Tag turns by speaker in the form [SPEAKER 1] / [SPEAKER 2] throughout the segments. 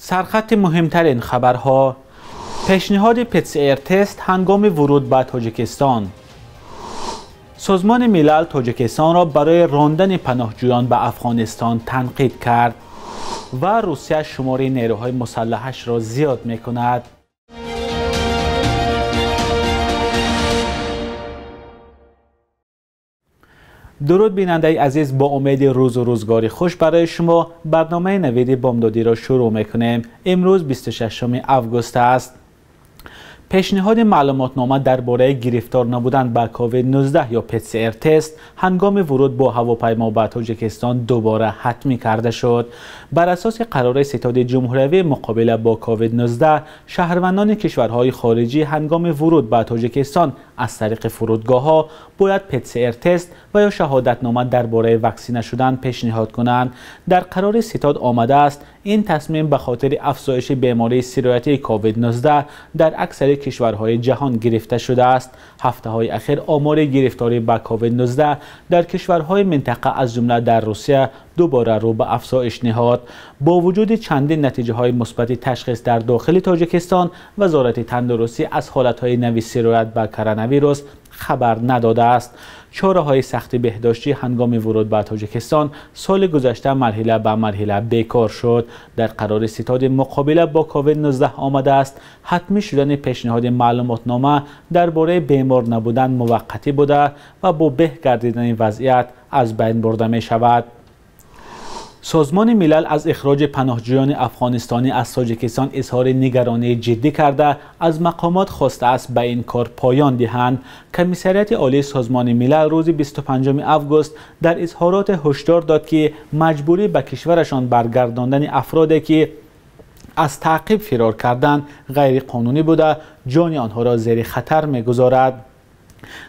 [SPEAKER 1] سرخط مهمترین خبرها: پیشنهاد PCR تست هنگام ورود به تاجیکستان. سازمان ملل تاجیکستان را برای راندن پناهجویان به افغانستان تنقید کرد و روسیه شماره نیروهای مسلحش را زیاد می کند. درود بیننده عزیز، با امید روز و روزگاری خوش برای شما برنامه نوید بامدادی را شروع میکنیم. امروز 26 آگوست است. پیشنهاد معلوماتنامه درباره گرفتار نبودن به کووید 19 یا PCR تست هنگام ورود با هواپیما به تاجیکستان دوباره حتمی کرده شد. بر اساس قرار ستاد جمهوری مقابله با کووید 19 شهروندان کشورهای خارجی هنگام ورود به تاجیکستان از طریق فرودگاه‌ها باید PCR تست و یا شهادتنامه درباره واکسینه شدن پیشنهاد کنند. در قرار ستاد آمده است این تصمیم به خاطر افزایش بیماری سرایتی کووید 19 در اکثر کشورهای جهان گرفته شده است. هفته‌های اخیر آمار گرفتاری به کووید 19 در کشورهای منطقه از جمله در روسیه دوباره رو به افزایش نهاد. با وجود چندین نتیجه‌های مثبت تشخیص در داخل تاجیکستان، وزارت تندرستی از حالت‌های نوی سرایت به کرونا ویروس خبر نداده است. چاره‌های سخت بهداشتی هنگام ورود به تاجیکستان سال گذشته مرحله به مرحله بیکار شد. در قرار ستاد مقابله با کووید 19 آمده است حتمی شدن پیشنهاد معلوماتنامه درباره بیمار نبودن موقتی بوده و با به گردیدن وضعیت از بین برده می شود. سازمان ملل از اخراج پناهجویان افغانستانی از تاجیکستان اظهار نگرانی جدی کرده از مقامات خواسته است به این کار پایان دهند. کمیسریت عالی سازمان ملل روز 25 آگوست در اظهارات هشدار داد که مجبوری به کشورشان برگرداندن افرادی که از تعقیب فرار کردند غیر قانونی بوده جان آنها را زیر خطر می‌گذارد.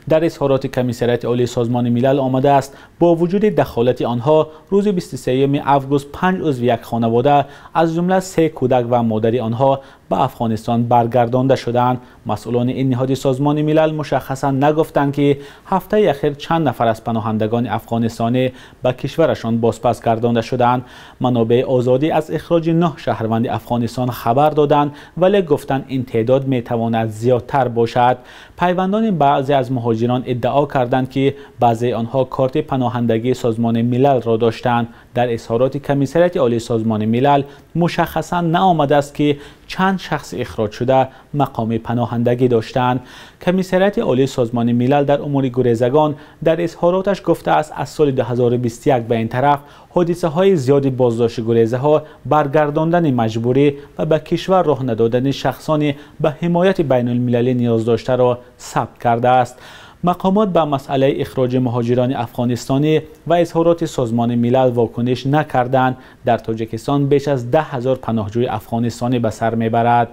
[SPEAKER 1] در اظهارات کمیسریت عالی سازمان ملل آمده است با وجود دخالت آنها روز 23 آگوست 5 عضو یک خانواده از جمله 3 کودک و مادر آنها به افغانستان برگردانده شدند. مسئولان این نهاد سازمان ملل مشخصا نگفتند که هفته اخیر چند نفر از پناهندگان افغانستانی به کشورشان بازپس گردانده شدند. منابع آزادی از اخراج 9 شهروند افغانستان خبر دادند ولی گفتند این تعداد میتواند زیادتر باشد. پیوندان بعضی از مهاجران ادعا کردند که بعضی آنها کارت پناهندگی سازمان ملل را داشتند. در اظهارات کمیسریت عالی سازمان ملل مشخصا نآمده است که چند شخص اخراج شده مقام پناهندگی داشتند. کمیسریت عالی سازمان ملل در امور گریزگان در اظهاراتش گفته است از سال 2021 به این طرف حادثه های زیادی بازداشت گریزه ها، برگرداندن مجبوری و به کشور راه ندادن شخصان به حمایت بین المللی نیاز داشته را ثبت کرده است. مقامات به مسئله اخراج مهاجران افغانستانی و اظهارات سازمان ملل واکنش نکردند. در تاجیکستان بیش از 10,000 پناهجوی افغانستانی به سر میبرد.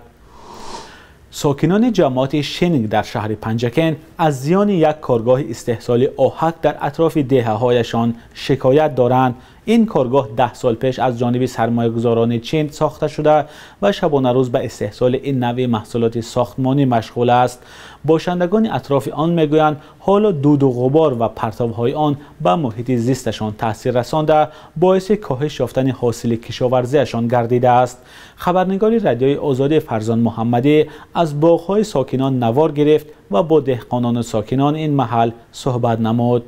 [SPEAKER 1] ساکنان جماعت شنگ در شهر پنجکن از زیان یک کارگاه استحصال آهک در اطراف دهه‌هایشان شکایت دارند. این کارگاه 10 سال پیش از جانب سرمایه‌گذاران چین ساخته شده و شبانه روز به استحصال این نوع محصولات ساختمانی مشغول است. باشندگان اطراف آن میگویند حالا دود و غبار و پرتوهای آن به محیط زیستشان تاثیر رسانده باعث کاهش یافتن حاصل کشاورزیشان گردیده است. خبرنگار رادیوی آزادی فرزان محمدی از باغ‌های ساکنان نوار گرفت و با دهقانان و ساکنان این محل صحبت نمود.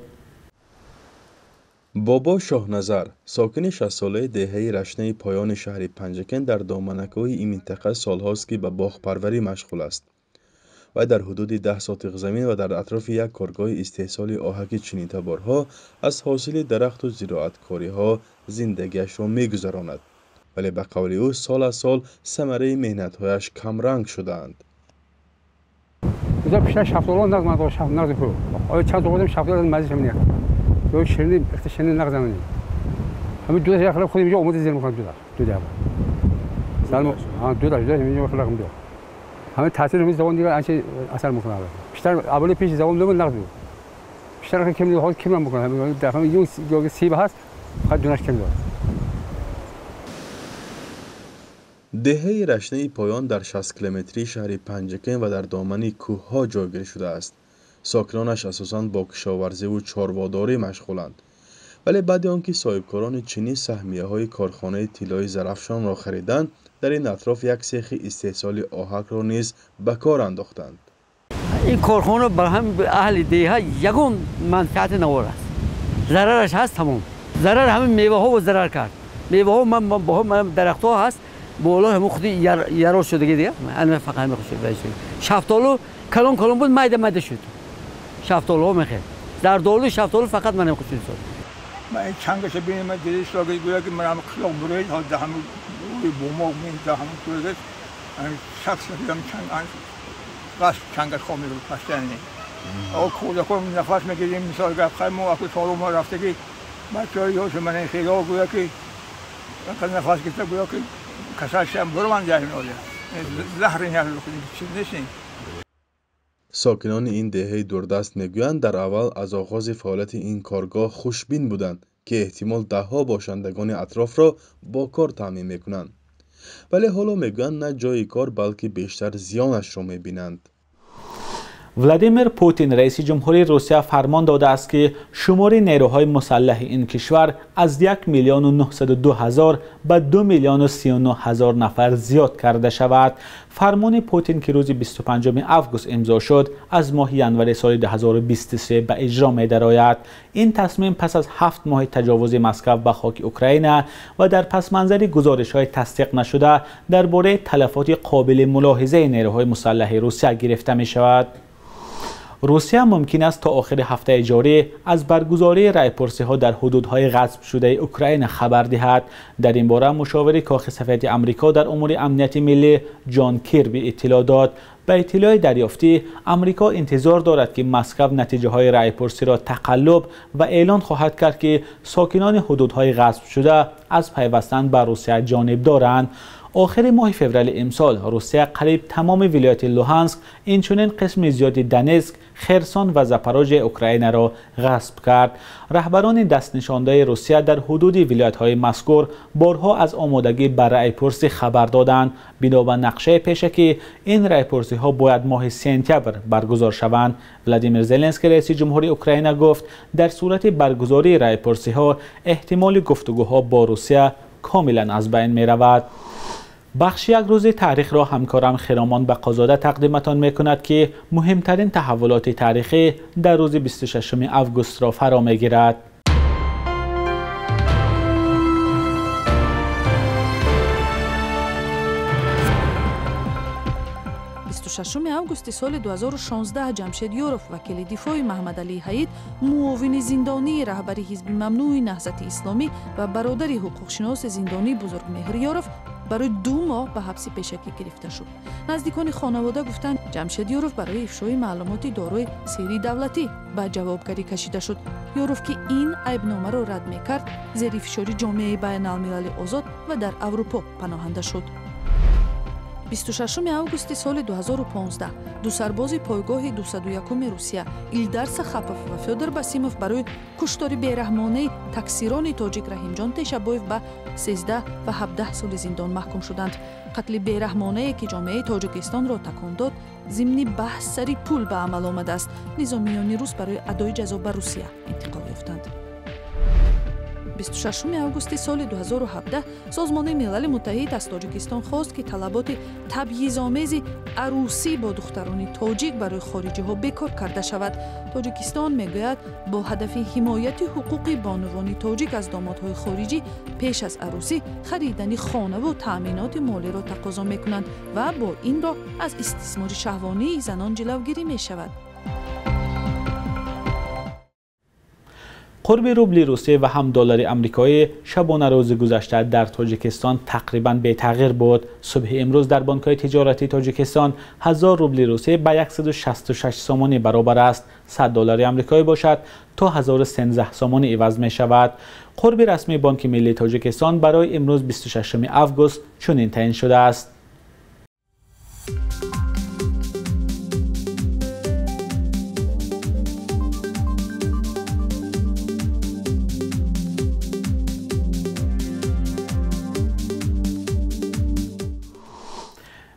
[SPEAKER 2] بابا شاهنظر، ساکن 60 ساله دهه رشنه پایان شهر پنجکن در دامنک‌های این منطقه سالهاست که به باغ‌پروری مشغول است و در حدود 10 ساتق زمین و در اطراف یک کارگاه استحصال آهک چینی تبارها از حاصل درخت و زراعتکاری‌ها زندگیش را می‌گذراند. ولی به قول او سال از سال ثمره مهنت‌هایش کمرنگ شدند.
[SPEAKER 3] شیرینی اختشنی نقدانی همین دو تا خلاف خودم اینجا اومده زیر میخوام دو تا سلام دو تا اینجا خلاف دو همین تاثیر روی زبان دیگه انچه اثر میکنه بیشتر اول پیش زبان نمون نقد بیشتر کم دیگه حال کم میکنه همین در همین یه سیب هست فقط دونش کم داره.
[SPEAKER 2] دهه رشنه پایان در 60 کیلومتری شهر پنجکن و در دامن کوه‌ها جایگیر شده است. ساکنانش اساساً با کشاورزی و چارواداری مشغولند. ولی بعد آنکه صاحبکاران چینی سهمیه‌های کارخانه طلای زرافشان را خریدند، در این اطراف یک سیخ استحصال آهک را نیز به کار انداختند.
[SPEAKER 4] این کارخانه بر هم اهل دیه یگان منفعت نوار است. ضررش هست تمام. ضرر همه میوه ها و ضرر کرد. میوه ها من درخت ها هست. بالا هم خودی یارو شده دیگه. من فقط هم خوشی بهش. شفتالو کلون بود مایده شد. شفتالو میخه. در دولو شفتالو فقط من خوشی شد.
[SPEAKER 5] من چنگش ببینم من دیدش لاگی گویا که من هم خیال برای حال ده همون بومو من ده همون تویست. شخص میگم چنگ قصد چنگش خواهی رو پشتنی. آقا کودکان نفس میگیریم مثال گفت خیلی ما اکو سالو ما رفته که بچه‌ای هاش من خیلی ها گویا که نفس گفته گویا که کسایش هم برمان جایی نوله زهر نیاز بکنیم چیز نیستیم.
[SPEAKER 2] ساکنان این دهه دوردست میگویند در اول از آغاز فعالیت این کارگاه خوشبین بودند که احتمال دهها باشندگان اطراف را با کار تامین میکنند. ولی حالا میگویند نه جای کار بلکه بیشتر زیانش را میبینند.
[SPEAKER 1] ولادیمیر پوتین رئیس جمهوری روسیه فرمان داده است که شمار نیروهای مسلح این کشور از 1,902,000 به 2,039,000 نفر زیاد کرده شود. فرمان پوتین که روز 25 آگوست امضا شد از ماه ژانویه سال 2023 به اجرا می درآید. این تصمیم پس از 7 ماه تجاوز مسکو به خاک اوکراین و در پس منظر گزارش‌های تصدیق نشده درباره تلفات قابل ملاحظه نیروهای مسلح روسیه گرفته می شود. روسیه ممکن است تا آخر هفته جاری از برگزاری رایپرسی‌ها در حدودهای غصب شده اوکراین خبر دهد. در این باره مشاور کاخ سفید آمریکا در امور امنیت ملی جان کیربی اطلاع داد. به اطلاع دریافتی آمریکا انتظار دارد که مسکو نتیجه های رایپرسی را تقلب و اعلان خواهد کرد که ساکنان حدودهای غصب شده از پیوستن به روسیه جانب دارند. آخر ماه فوریه امسال روسیه قریب تمام ولایت لوهانسک اینچنین قسم زیادی دنیسک، خرسون و زاپاروژه اوکراین را غصب کرد. رهبران دست نشانده روسیه در حدود ولایت‌های مذکور بارها از آمادگی برای رایپرسی خبر دادند. بنا به نقشه پیشکی این رایپرسی‌ها باید ماه سپتامبر برگزار شوند. ولادیمیر زلنسکی رئیس جمهوری اوکراین گفت در صورت برگزاری رایپرسی‌ها احتمال گفتگوها با روسیه کاملا از بین می‌رود. بخش یک روز تاریخ را همکارم خرامان بقازاده تقدیمتان می کند که مهمترین تحولات تاریخی در روز 26 آگوست را فرا می گیرد.
[SPEAKER 6] 26 августи соли 2016 ҷамшед ёров вакили дифои маҳмадалии ҳаид муовини зиндонии раҳбари ҳизби мамнӯи наҳзати исломӣ ва бародари ҳуқуқшиноси зиндонӣ бузургмеҳр ёров барои 2 моҳ ба ҳабси пешакӣ гирифта шуд. наздикони хонавода гуфтанд ҷамшед ёров барои ифшои маълумоти дорои сирри давлатӣ ба ҷавобгарӣ кашида шуд. ёров ки ин айбномаро рад мекард, зери фишори ҷомеаи байналмилали озод ва дар аврупо паноҳанда шуд. 26 августи соли 2015 ду сарбози пойгоҳи 201 Русия Илдар Сахапов ва Фёдор Басимов барои куштори бераҳмонаи таксирони тоҷик Раҳимҷон Тешабоев ба 13 ва 17 соли зиндон маҳкум шуданд. қатли бераҳмонае ки ҷомеаи Тоҷикистонро такон дод зимни баҳс сари пул ба амал омадааст. низомиёни рус барои адои ҷазо ба Русия интиқол ёфтанд. 26 августи соли 2017 созмони милали муттаҳид аз Тоҷикистон хост ки талаботи табъизомези арӯсӣ бо духтарони тоҷик барои хориҷиҳо бекор карда шавад. Тоҷикистон мегӯяд бо ҳадафи ҳимояти ҳуқуқи бонувони тоҷик аз домодҳои хориҷӣ пеш аз арӯсӣ харидани хонаву таъминоти молиро тақозо мекунанд ва бо ин роҳ аз истисмори шаҳвонии занон ҷилавгирӣ мешавад.
[SPEAKER 1] قرب روبل روسیه و هم دلار آمریکایی شبانه روز گذشته در تاجیکستان تقریباً بی تغییر بود. صبح امروز در بانک‌های تجارتی تاجیکستان 1000 روبل روسیه به 166 سومانی برابر است. 100 دلار آمریکایی باشد تا 1013 سومانی عوض می شود. قرب رسمی بانک ملی تاجیکستان برای امروز 26 آگوست چنین تعیین شده است.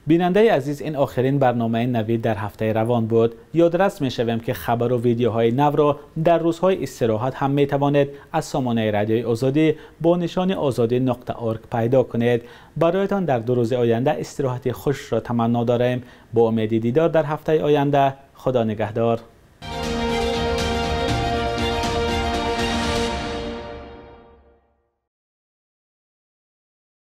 [SPEAKER 1] بیننده عزیز، این آخرین برنامه نوید در هفته روان بود. یادرس می شویم که خبر و ویدیوهای نو را در روزهای استراحت هم می توانید از سامانه رادیوی آزادی با نشان azadi.org پیدا کنید. برایتان در 2 روز آینده استراحت خوش را تمنا داریم. با امید دیدار در هفته آینده. خدا نگهدار.